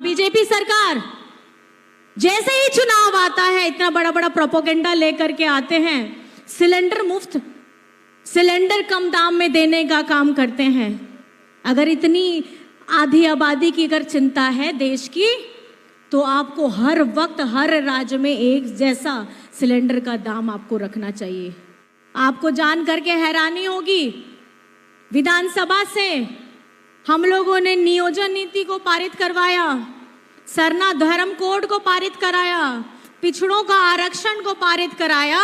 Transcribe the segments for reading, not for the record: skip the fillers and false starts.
BJP सरकार जैसे ही चुनाव आता है इतना बड़ा बड़ा प्रोपोगेंडा लेकर के आते हैं, सिलेंडर मुफ्त, सिलेंडर कम दाम में देने का काम करते हैं। अगर इतनी आधी आबादी की अगर चिंता है देश की, तो आपको हर वक्त हर राज्य में एक जैसा सिलेंडर का दाम आपको रखना चाहिए। आपको जान करके हैरानी होगी, विधानसभा से हम लोगों ने नियोजन नीति को पारित करवाया, सरना धर्म कोड को पारित कराया, पिछड़ों का आरक्षण को पारित कराया,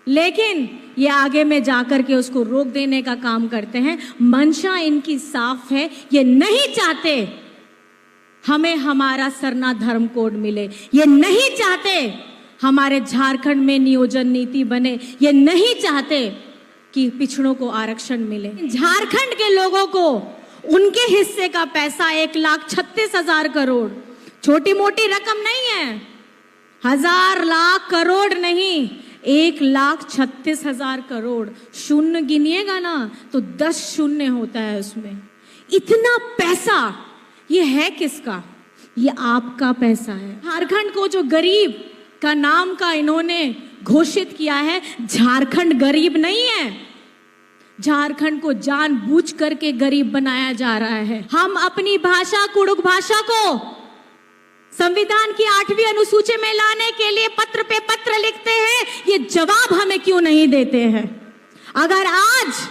लेकिन ये आगे में जाकर के उसको रोक देने का काम करते हैं। मंशा इनकी साफ है, ये नहीं चाहते हमें हमारा सरना धर्म कोड मिले, ये नहीं चाहते हमारे झारखंड में नियोजन नीति बने, ये नहीं चाहते कि पिछड़ों को आरक्षण मिले। झारखंड के लोगों को उनके हिस्से का पैसा 1,36,000 करोड़ छोटी मोटी रकम नहीं है, 1,000 लाख करोड़ नहीं, 1,36,000 करोड़। शून्य गिनिएगा ना तो 10 शून्य होता है उसमें। इतना पैसा ये है किसका? ये आपका पैसा है। झारखंड को जो गरीब का नाम का इन्होंने घोषित किया है, झारखंड गरीब नहीं है, झारखंड को जानबूझ करके गरीब बनाया जा रहा है। हम अपनी भाषा कुड़ुक भाषा को संविधान की 8वीं अनुसूची में लाने के लिए पत्र पे पत्र लिखते हैं, ये जवाब हमें क्यों नहीं देते हैं? अगर आज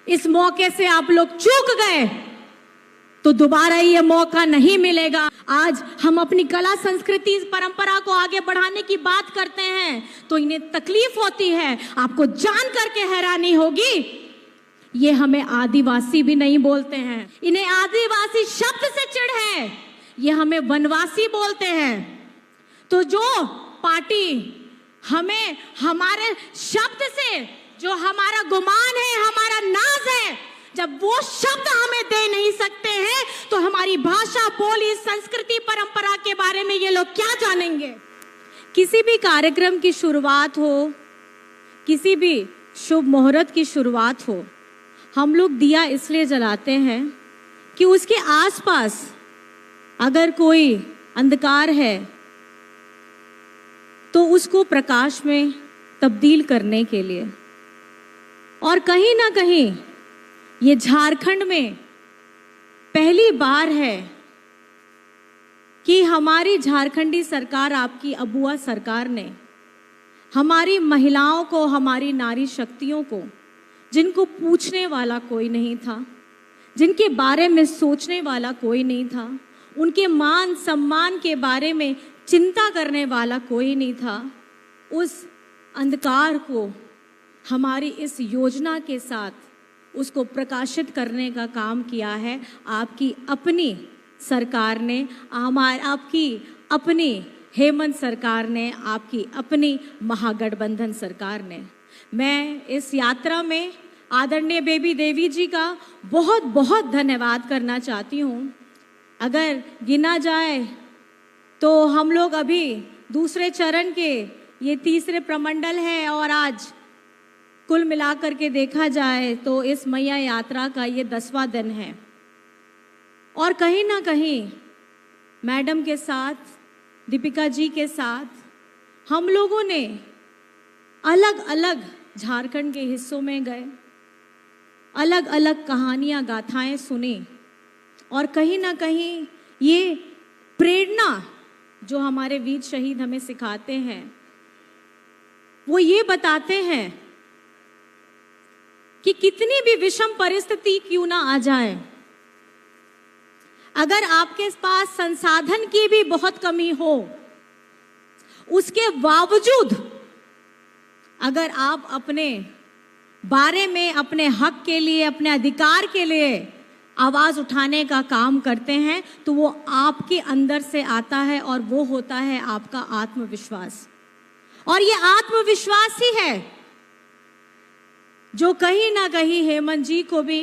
इस मौके से आप लोग चूक गए तो दोबारा ये मौका नहीं मिलेगा। आज हम अपनी कला संस्कृति परंपरा को आगे बढ़ाने की बात करते हैं तो इन्हें तकलीफ होती है। आपको जान करके हैरानी होगी, ये हमें आदिवासी भी नहीं बोलते हैं, इन्हें आदिवासी शब्द से चिढ़ है, ये हमें वनवासी बोलते हैं। तो जो पार्टी हमें हमारे शब्द से, जो हमारा गुमान है, हमारा नाज है, जब वो शब्द हमें दे नहीं सकते हैं तो हमारी भाषा, बोली, संस्कृति, परंपरा के बारे में ये लोग क्या जानेंगे? किसी भी कार्यक्रम की शुरुआत हो, किसी भी शुभ मुहूर्त की शुरुआत हो, हम लोग दिया इसलिए जलाते हैं कि उसके आसपास अगर कोई अंधकार है तो उसको प्रकाश में तब्दील करने के लिए। और कहीं ना कहीं ये झारखंड में पहली बार है कि हमारी झारखंडी सरकार, आपकी अबुआ सरकार ने हमारी महिलाओं को, हमारी नारी शक्तियों को, जिनको पूछने वाला कोई नहीं था, जिनके बारे में सोचने वाला कोई नहीं था, उनके मान सम्मान के बारे में चिंता करने वाला कोई नहीं था, उस अंधकार को हमारी इस योजना के साथ उसको प्रकाशित करने का काम किया है आपकी अपनी सरकार ने, आपकी अपनी हेमंत सरकार ने, आपकी अपनी महागठबंधन सरकार ने। मैं इस यात्रा में आदरणीय बेबी देवी जी का बहुत बहुत धन्यवाद करना चाहती हूँ। अगर गिना जाए तो हम लोग अभी दूसरे चरण के, ये तीसरे प्रमंडल है, और आज कुल मिलाकर के देखा जाए तो इस मैया यात्रा का ये 10वां दिन है। और कहीं ना कहीं मैडम के साथ, दीपिका जी के साथ हम लोगों ने अलग अलग झारखंड के हिस्सों में गए, अलग अलग कहानियां, गाथाएं सुनी, और कहीं ना कहीं ये प्रेरणा जो हमारे वीर शहीद हमें सिखाते हैं, वो ये बताते हैं कि कितनी भी विषम परिस्थिति क्यों ना आ जाए, अगर आपके पास संसाधन की भी बहुत कमी हो, उसके बावजूद अगर आप अपने बारे में, अपने हक के लिए, अपने अधिकार के लिए आवाज उठाने का काम करते हैं, तो वो आपके अंदर से आता है, और वो होता है आपका आत्मविश्वास। और ये आत्मविश्वास ही है जो कहीं ना कहीं हेमंत जी को भी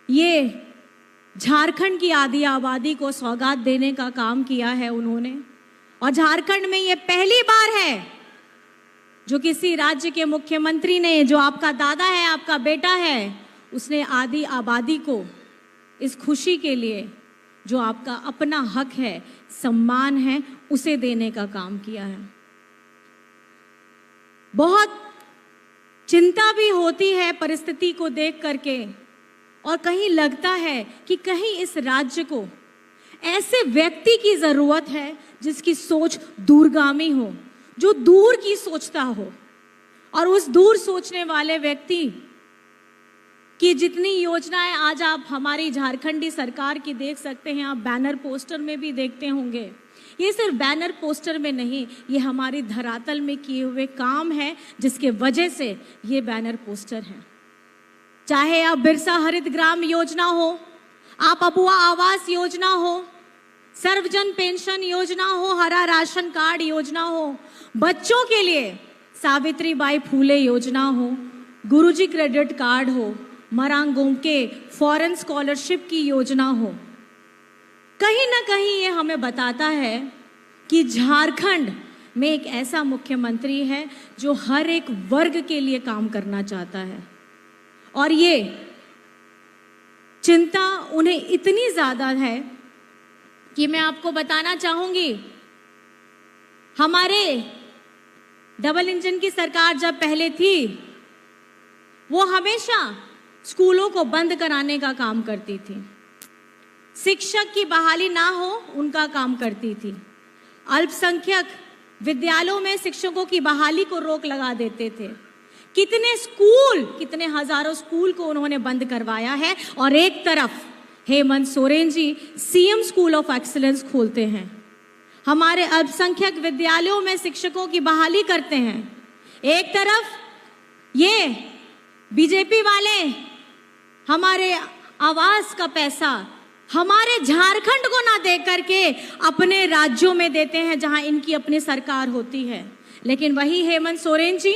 ये झारखंड की आधी आबादी को सौगात देने का काम किया है उन्होंने। और झारखंड में ये पहली बार है जो किसी राज्य के मुख्यमंत्री ने, जो आपका दादा है, आपका बेटा है, उसने आधी आबादी को इस खुशी के लिए जो आपका अपना हक है, सम्मान है, उसे देने का काम किया है। बहुत चिंता भी होती है परिस्थिति को देख करके, और कहीं लगता है कि कहीं इस राज्य को ऐसे व्यक्ति की जरूरत है जिसकी सोच दूरगामी हो, जो दूर की सोचता हो। और उस दूर सोचने वाले व्यक्ति की जितनी योजनाएं आज आप हमारी झारखंडी सरकार की देख सकते हैं, आप बैनर पोस्टर में भी देखते होंगे। ये सिर्फ बैनर पोस्टर में नहीं, ये हमारी धरातल में किए हुए काम है जिसके वजह से ये बैनर पोस्टर है। चाहे आप बिरसा हरित ग्राम योजना हो, आप अबुआ आवास योजना हो, सर्वजन पेंशन योजना हो, हरा राशन कार्ड योजना हो, बच्चों के लिए सावित्रीबाई फूले योजना हो, गुरुजी क्रेडिट कार्ड हो, मरांगों के फॉरेन स्कॉलरशिप की योजना हो, कहीं ना कहीं ये हमें बताता है कि झारखंड में एक ऐसा मुख्यमंत्री है जो हर एक वर्ग के लिए काम करना चाहता है। और ये चिंता उन्हें इतनी ज्यादा है कि मैं आपको बताना चाहूंगी, हमारे डबल इंजन की सरकार जब पहले थी, वो हमेशा स्कूलों को बंद कराने का काम करती थी, शिक्षक की बहाली ना हो उनका काम करती थी, अल्पसंख्यक विद्यालयों में शिक्षकों की बहाली को रोक लगा देते थे। कितने स्कूल, कितने हजारों स्कूल को उन्होंने बंद करवाया है। और एक तरफ Hemant Soren ji CM school of excellence खोलते हैं, हमारे अल्पसंख्यक विद्यालयों में शिक्षकों की बहाली करते हैं। एक तरफ ये बीजेपी वाले हमारे आवास का पैसा हमारे झारखंड को ना दे करके अपने राज्यों में देते हैं जहां इनकी अपनी सरकार होती है। लेकिन वही हेमंत सोरेन जी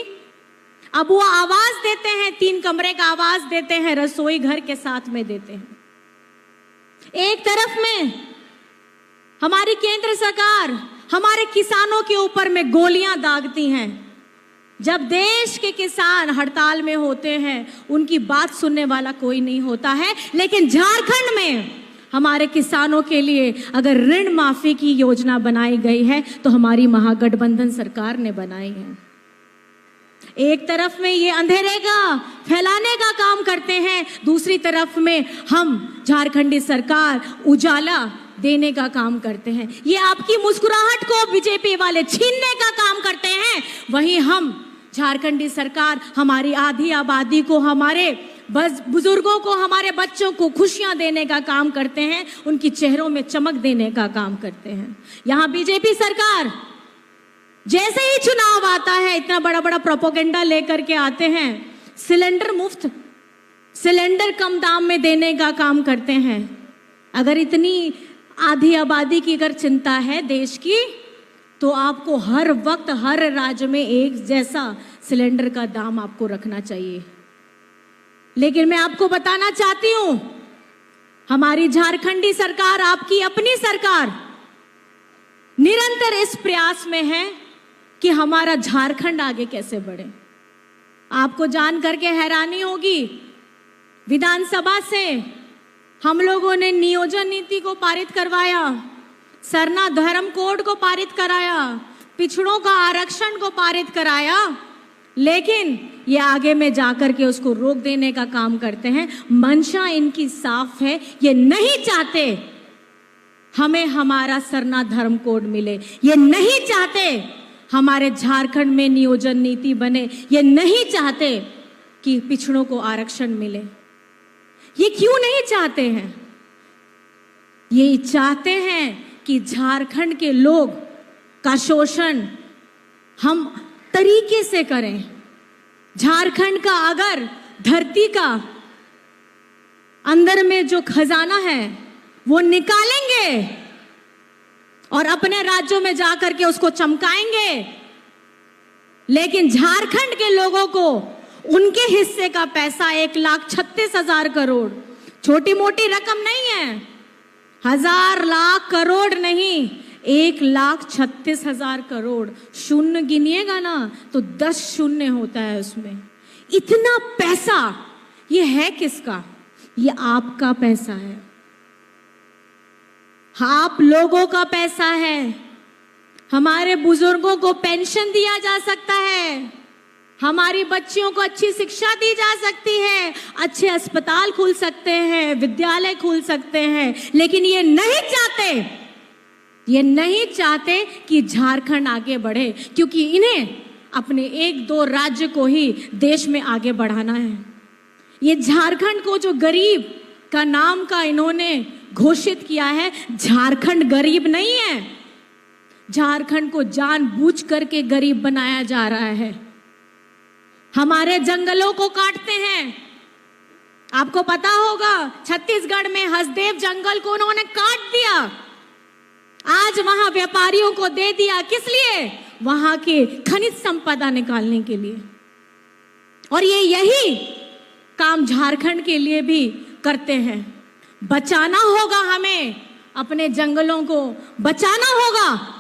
अब वो आवास देते हैं, 3 कमरे का आवास देते हैं, रसोई घर के साथ में देते हैं। एक तरफ में हमारी केंद्र सरकार हमारे किसानों के ऊपर में गोलियां दागती हैं। जब देश के किसान हड़ताल में होते हैं उनकी बात सुनने वाला कोई नहीं होता है। लेकिन झारखंड में हमारे किसानों के लिए अगर ऋण माफी की योजना बनाई गई है तो हमारी महागठबंधन सरकार ने बनाई है। एक तरफ में ये अंधेरे का फैलाने का काम करते हैं, दूसरी तरफ में हम झारखंडी सरकार उजाला देने का काम करते हैं। ये आपकी मुस्कुराहट को बीजेपी वाले छीनने का काम करते हैं, वहीं हम झारखंडी सरकार हमारी आधी आबादी को, हमारे बुजुर्गों को, हमारे बच्चों को खुशियां देने का काम करते हैं, उनकी चेहरों में चमक देने का काम करते हैं। यहाँ बीजेपी सरकार जैसे ही चुनाव आता है इतना बड़ा बड़ा प्रोपोगेंडा लेकर के आते हैं, सिलेंडर मुफ्त, सिलेंडर कम दाम में देने का काम करते हैं। अगर इतनी आधी आबादी की अगर चिंता है देश की, तो आपको हर वक्त हर राज्य में एक जैसा सिलेंडर का दाम आपको रखना चाहिए। लेकिन मैं आपको बताना चाहती हूं, हमारी झारखंडी सरकार, आपकी अपनी सरकार निरंतर इस प्रयास में है कि हमारा झारखंड आगे कैसे बढ़े। आपको जान करके हैरानी होगी, विधानसभा से हम लोगों ने नियोजन नीति को पारित करवाया, सरना धर्म कोड को पारित कराया, पिछड़ों का आरक्षण को पारित कराया, लेकिन ये आगे में जाकर के उसको रोक देने का काम करते हैं। मंशा इनकी साफ है, ये नहीं चाहते हमें हमारा सरना धर्म कोड मिले, ये नहीं चाहते हमारे झारखंड में नियोजन नीति बने, ये नहीं चाहते कि पिछड़ों को आरक्षण मिले। ये क्यों नहीं चाहते हैं? ये चाहते हैं कि झारखंड के लोग का शोषण हम तरीके से करें। झारखंड का अगर धरती का अंदर में जो खजाना है वो निकालेंगे और अपने राज्यों में जाकर के उसको चमकाएंगे, लेकिन झारखंड के लोगों को उनके हिस्से का पैसा 1,36,000 करोड़ छोटी मोटी रकम नहीं है, 1,000 लाख करोड़ नहीं, 1,36,000 करोड़। शून्य गिनिएगा ना तो 10 शून्य होता है उसमें। इतना पैसा ये है किसका? ये आपका पैसा है। आप लोगों का पैसा है। हमारे बुजुर्गों को पेंशन दिया जा सकता है, हमारी बच्चियों को अच्छी शिक्षा दी जा सकती है, अच्छे अस्पताल खुल सकते हैं, विद्यालय खुल सकते हैं, लेकिन ये नहीं चाहते कि झारखंड आगे बढ़े, क्योंकि इन्हें अपने एक दो राज्य को ही देश में आगे बढ़ाना है। ये झारखंड को जो गरीब का नाम का इन्होंने घोषित किया है, झारखंड गरीब नहीं है, झारखंड को जानबूझ करके गरीब बनाया जा रहा है। हमारे जंगलों को काटते हैं। आपको पता होगा छत्तीसगढ़ में हसदेव जंगल को उन्होंने काट दिया, आज वहां व्यापारियों को दे दिया। किस लिए? वहां के खनिज संपदा निकालने के लिए। और यही काम झारखंड के लिए भी करते हैं। बचाना होगा, हमें अपने जंगलों को बचाना होगा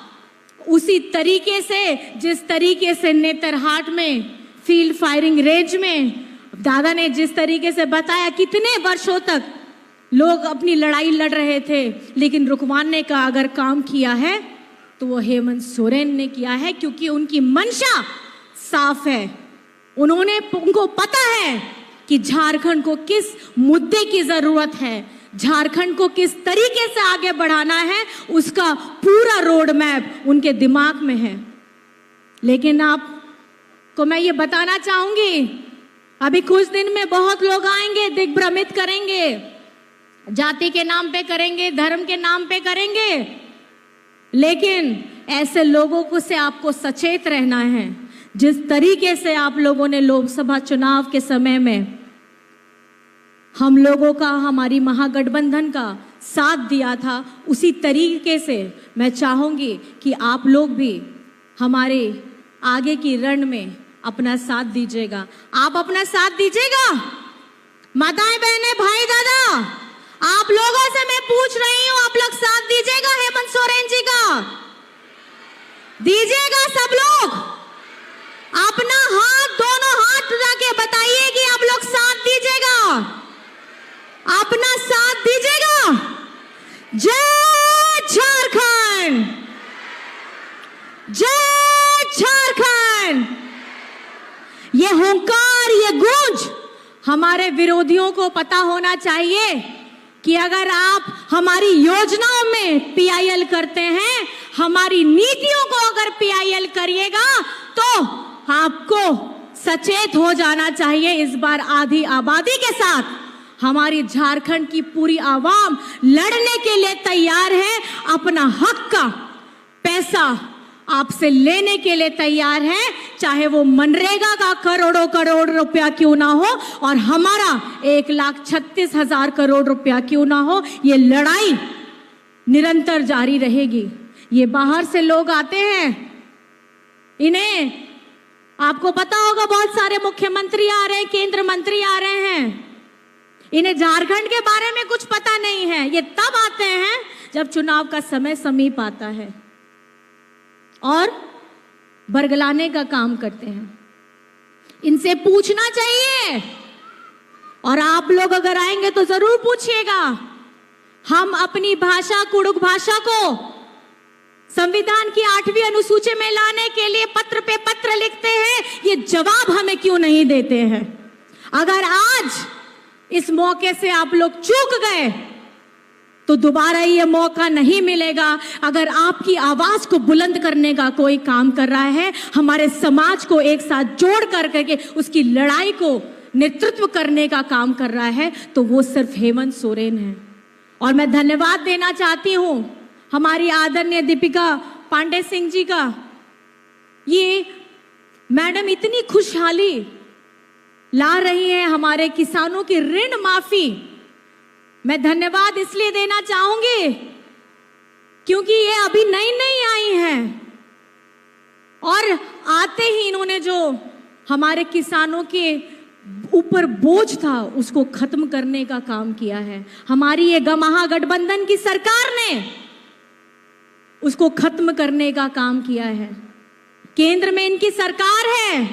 उसी तरीके से जिस तरीके से नेतरहाट में फील्ड फायरिंग रेंज में दादा ने जिस तरीके से बताया, कितने वर्षों तक लोग अपनी लड़ाई लड़ रहे थे, लेकिन रुकवाने का अगर काम किया है तो वो हेमंत सोरेन ने किया है, क्योंकि उनकी मंशा साफ है। उनको पता है कि झारखंड को किस मुद्दे की जरूरत है, झारखंड को किस तरीके से आगे बढ़ाना है, उसका पूरा रोड मैप उनके दिमाग में है। लेकिन आपको मैं ये बताना चाहूंगी, अभी कुछ दिन में बहुत लोग आएंगे, दिग्भ्रमित करेंगे, जाति के नाम पे करेंगे, धर्म के नाम पे करेंगे, लेकिन ऐसे लोगों को से आपको सचेत रहना है। जिस तरीके से आप लोगों ने लोकसभा चुनाव के समय में हम लोगों का, हमारी महागठबंधन का साथ दिया था, उसी तरीके से मैं चाहूंगी कि आप लोग भी हमारे आगे की रण में अपना साथ दीजिएगा। आप अपना साथ दीजिएगा। माताएं, बहनें, भाई, दादा, आप लोगों से मैं पूछ रही हूं, आप लोग साथ दीजिएगा हेमंत सोरेन जी का? दीजिएगा सब लोग? अपना हाथ, दोनों हाथ उठा के बताइए कि आप लोग साथ दीजिएगा, अपना साथ दीजिएगा। जय झारखंड, जय झारखंड। ये हुंकार, ये गूंज हमारे विरोधियों को पता होना चाहिए कि अगर आप हमारी योजनाओं में पीआईएल करते हैं, हमारी नीतियों को अगर पीआईएल करिएगा, तो आपको सचेत हो जाना चाहिए। इस बार आधी आबादी के साथ हमारी झारखंड की पूरी आवाम लड़ने के लिए तैयार है, अपना हक का पैसा आपसे लेने के लिए तैयार है, चाहे वो मनरेगा का करोड़ों करोड़ रुपया क्यों ना हो और हमारा 1,36,000 करोड़ रुपया क्यों ना हो, ये लड़ाई निरंतर जारी रहेगी। ये बाहर से लोग आते हैं, इन्हें आपको पता होगा बहुत सारे मुख्यमंत्री आ रहे हैं, केंद्र मंत्री आ रहे हैं, इन्हें झारखंड के बारे में कुछ पता नहीं है। ये तब आते हैं जब चुनाव का समय समीप आता है और बरगलाने का काम करते हैं। इनसे पूछना चाहिए, और आप लोग अगर आएंगे तो जरूर पूछिएगा। हम अपनी भाषा, कुड़ुक भाषा को संविधान की 8वीं अनुसूची में लाने के लिए पत्र पे पत्र लिखते हैं, ये जवाब हमें क्यों नहीं देते हैं? अगर आज इस मौके से आप लोग चूक गए तो दोबारा ये मौका नहीं मिलेगा। अगर आपकी आवाज को बुलंद करने का कोई काम कर रहा है, हमारे समाज को एक साथ जोड़ करके उसकी लड़ाई को नेतृत्व करने का काम कर रहा है, तो वो सिर्फ हेमंत सोरेन है। और मैं धन्यवाद देना चाहती हूं हमारी आदरणीय दीपिका पांडे सिंह जी का। ये मैडम इतनी खुशहाली ला रही है हमारे किसानों की ऋण माफी। मैं धन्यवाद इसलिए देना चाहूंगी क्योंकि ये अभी नई नई आई हैं और आते ही इन्होंने जो हमारे किसानों के ऊपर बोझ था उसको खत्म करने का काम किया है। हमारी ये महागठबंधन की सरकार ने उसको खत्म करने का काम किया है। केंद्र में इनकी सरकार है,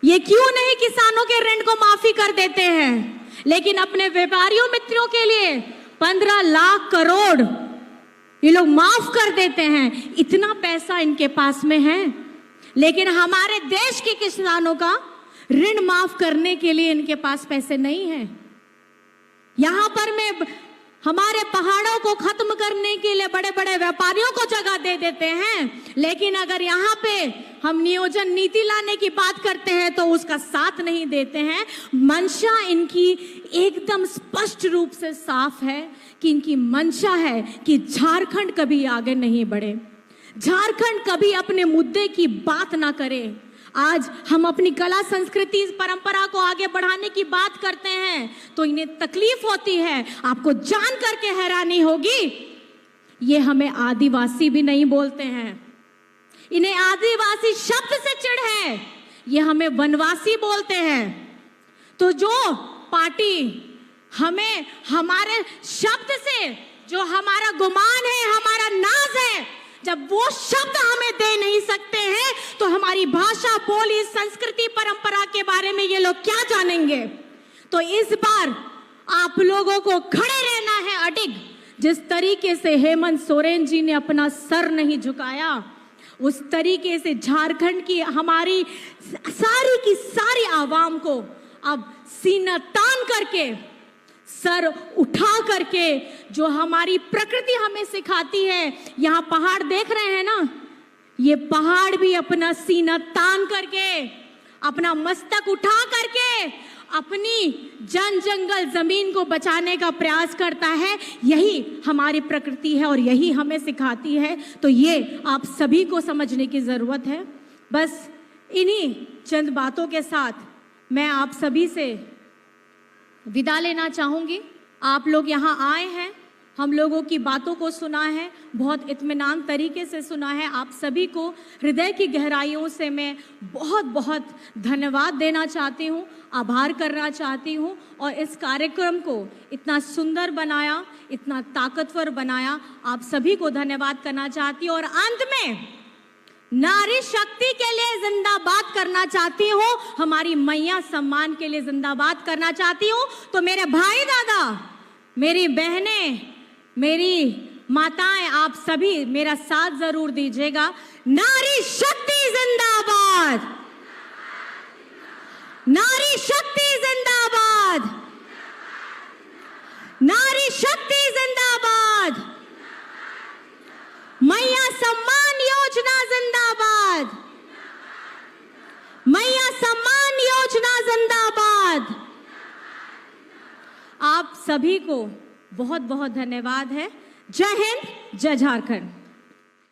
ये क्यों नहीं किसानों के ऋण को माफी कर देते हैं, लेकिन अपने व्यापारियों मित्रों के लिए 15 लाख करोड़ ये लोग माफ कर देते हैं, इतना पैसा इनके पास में है। लेकिन हमारे देश के किसानों का ऋण माफ करने के लिए इनके पास पैसे नहीं है। यहां पर मैं हमारे पहाड़ों को खत्म करने के लिए बड़े बड़े व्यापारियों को जगह दे देते हैं, लेकिन अगर यहाँ पे हम नियोजन नीति लाने की बात करते हैं तो उसका साथ नहीं देते हैं। मंशा इनकी एकदम स्पष्ट रूप से साफ है कि इनकी मंशा है कि झारखंड कभी आगे नहीं बढ़े, झारखंड कभी अपने मुद्दे की बात ना करे। आज हम अपनी कला संस्कृति परंपरा को आगे बढ़ाने की बात करते हैं तो इन्हें तकलीफ होती है। आपको जान करके हैरानी होगी, ये हमें आदिवासी भी नहीं बोलते हैं, इन्हें आदिवासी शब्द से चिढ़ है, ये हमें वनवासी बोलते हैं। तो जो पार्टी हमें हमारे शब्द से, जो हमारा गुमान है, हमारा नाज है, जब वो शब्द हमें दे नहीं सकते हैं तो हमारी भाषा, बोली, संस्कृति, परंपरा के बारे में ये लोग क्या जानेंगे। तो इस बार आप लोगों को खड़े रहना है अडिग। जिस तरीके से हेमंत सोरेन जी ने अपना सर नहीं झुकाया, उस तरीके से झारखंड की हमारी सारी की सारी आवाम को अब सीना तान करके, सर उठा करके, जो हमारी प्रकृति हमें सिखाती है। यहाँ पहाड़ देख रहे हैं ना, ये पहाड़ भी अपना सीना तान करके, अपना मस्तक उठा करके अपनी जन जंगल जमीन को बचाने का प्रयास करता है। यही हमारी प्रकृति है और यही हमें सिखाती है। तो ये आप सभी को समझने की जरूरत है। बस इन्हीं चंद बातों के साथ मैं आप सभी से विदा लेना चाहूंगी। आप लोग यहाँ आए हैं, हम लोगों की बातों को सुना है, बहुत इत्मीनान तरीके से सुना है। आप सभी को हृदय की गहराइयों से मैं बहुत बहुत धन्यवाद देना चाहती हूँ, आभार करना चाहती हूँ। और इस कार्यक्रम को इतना सुंदर बनाया, इतना ताकतवर बनाया, आप सभी को धन्यवाद करना चाहती हूँ। और अंत में नारी शक्ति के लिए जिंदाबाद करना चाहती हूँ, हमारी मैया सम्मान के लिए जिंदाबाद करना चाहती हूँ। तो मेरे भाई दादा, मेरी बहनें, मेरी माताएं, आप सभी मेरा साथ जरूर दीजिएगा। नारी शक्ति जिंदाबाद, नारी शक्ति जिंदाबाद, नारी शक्ति जिंदाबाद, मैया सम्मान योजना जिंदाबाद, मैया सम्मान योजना जिंदाबाद। आप सभी को बहुत बहुत धन्यवाद है। जय हिंद, जय झारखंड।